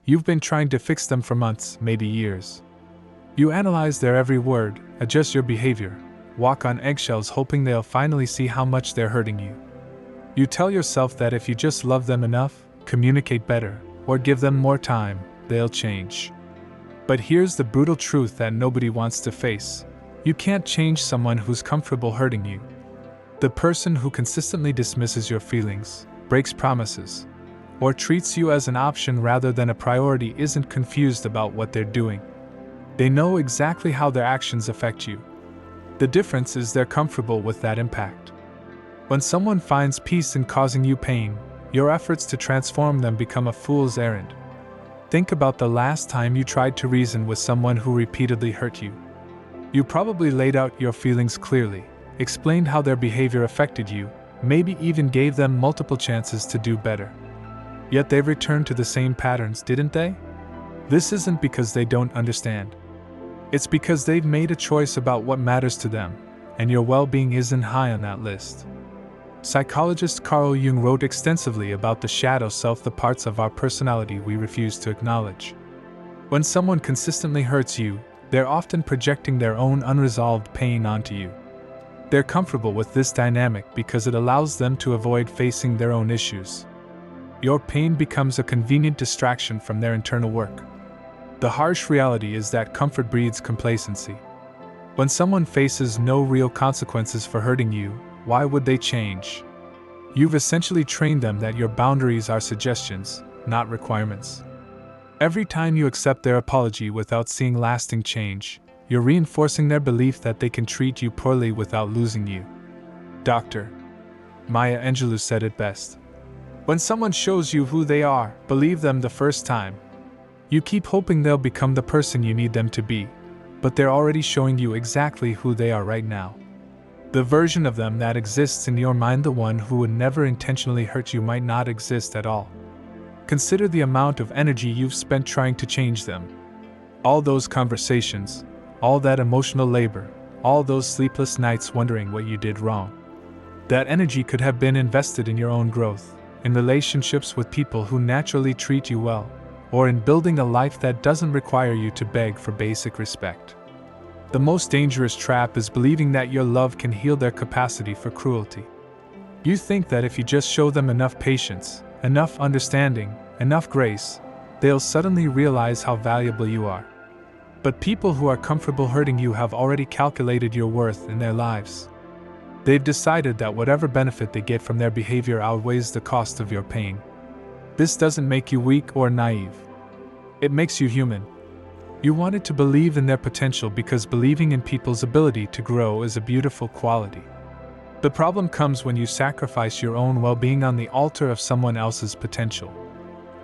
You've been trying to fix them for months, maybe years. You analyze their every word, adjust your behavior, walk on eggshells hoping they'll finally see how much they're hurting you. You tell yourself that if you just love them enough, communicate better, or give them more time, they'll change. But here's the brutal truth that nobody wants to face. You can't change someone who's comfortable hurting you. The person who consistently dismisses your feelings, breaks promises, or treats you as an option rather than a priority isn't confused about what they're doing. They know exactly how their actions affect you. The difference is they're comfortable with that impact. When someone finds peace in causing you pain, your efforts to transform them become a fool's errand. Think about the last time you tried to reason with someone who repeatedly hurt you. You probably laid out your feelings clearly, explained how their behavior affected you, maybe even gave them multiple chances to do better. Yet they've returned to the same patterns, didn't they? This isn't because they don't understand. It's because they've made a choice about what matters to them, and your well-being isn't high on that list. Psychologist Carl Jung wrote extensively about the shadow self, the parts of our personality we refuse to acknowledge. When someone consistently hurts you, they're often projecting their own unresolved pain onto you. They're comfortable with this dynamic because it allows them to avoid facing their own issues. Your pain becomes a convenient distraction from their internal work. The harsh reality is that comfort breeds complacency. When someone faces no real consequences for hurting you, why would they change? You've essentially trained them that your boundaries are suggestions, not requirements. Every time you accept their apology without seeing lasting change, you're reinforcing their belief that they can treat you poorly without losing you. Dr. Maya Angelou said it best. When someone shows you who they are, believe them the first time. You keep hoping they'll become the person you need them to be, but they're already showing you exactly who they are right now. The version of them that exists in your mind, the one who would never intentionally hurt you, might not exist at all. Consider the amount of energy you've spent trying to change them. All those conversations, all that emotional labor, all those sleepless nights wondering what you did wrong. That energy could have been invested in your own growth, in relationships with people who naturally treat you well, or in building a life that doesn't require you to beg for basic respect. The most dangerous trap is believing that your love can heal their capacity for cruelty. You think that if you just show them enough patience, enough understanding, enough grace, they'll suddenly realize how valuable you are. But people who are comfortable hurting you have already calculated your worth in their lives. They've decided that whatever benefit they get from their behavior outweighs the cost of your pain. This doesn't make you weak or naive. It makes you human. You wanted to believe in their potential because believing in people's ability to grow is a beautiful quality. The problem comes when you sacrifice your own well-being on the altar of someone else's potential.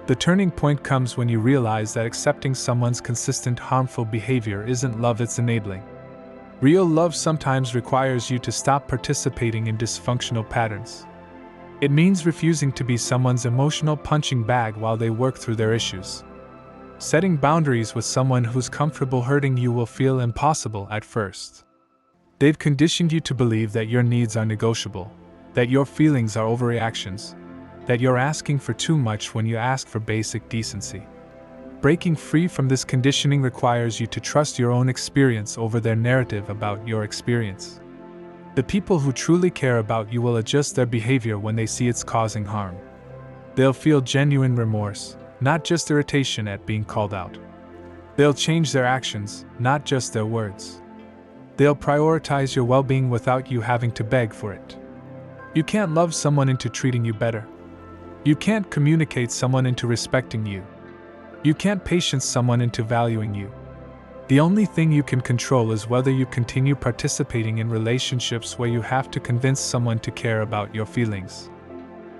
The turning point comes when you realize that accepting someone's consistent harmful behavior isn't love, it's enabling. Real love sometimes requires you to stop participating in dysfunctional patterns. It means refusing to be someone's emotional punching bag while they work through their issues. Setting boundaries with someone who's comfortable hurting you will feel impossible at first. They've conditioned you to believe that your needs are negotiable, that your feelings are overreactions, that you're asking for too much when you ask for basic decency. Breaking free from this conditioning requires you to trust your own experience over their narrative about your experience. The people who truly care about you will adjust their behavior when they see it's causing harm. They'll feel genuine remorse, not just irritation at being called out. They'll change their actions, not just their words. They'll prioritize your well-being without you having to beg for it. You can't love someone into treating you better. You can't communicate someone into respecting you. You can't patience someone into valuing you. The only thing you can control is whether you continue participating in relationships where you have to convince someone to care about your feelings.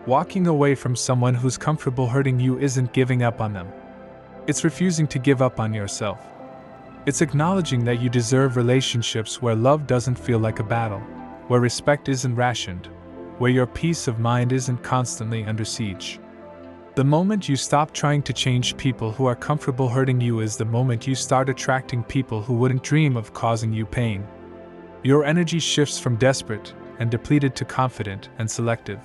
Walking away from someone who's comfortable hurting you isn't giving up on them. It's refusing to give up on yourself. It's acknowledging that you deserve relationships where love doesn't feel like a battle, where respect isn't rationed, where your peace of mind isn't constantly under siege. The moment you stop trying to change people who are comfortable hurting you is the moment you start attracting people who wouldn't dream of causing you pain. Your energy shifts from desperate and depleted to confident and selective.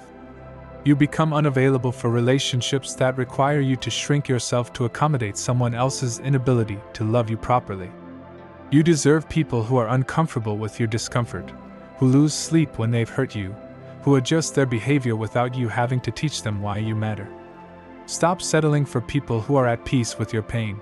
You become unavailable for relationships that require you to shrink yourself to accommodate someone else's inability to love you properly. You deserve people who are uncomfortable with your discomfort, who lose sleep when they've hurt you, who adjust their behavior without you having to teach them why you matter. Stop settling for people who are at peace with your pain.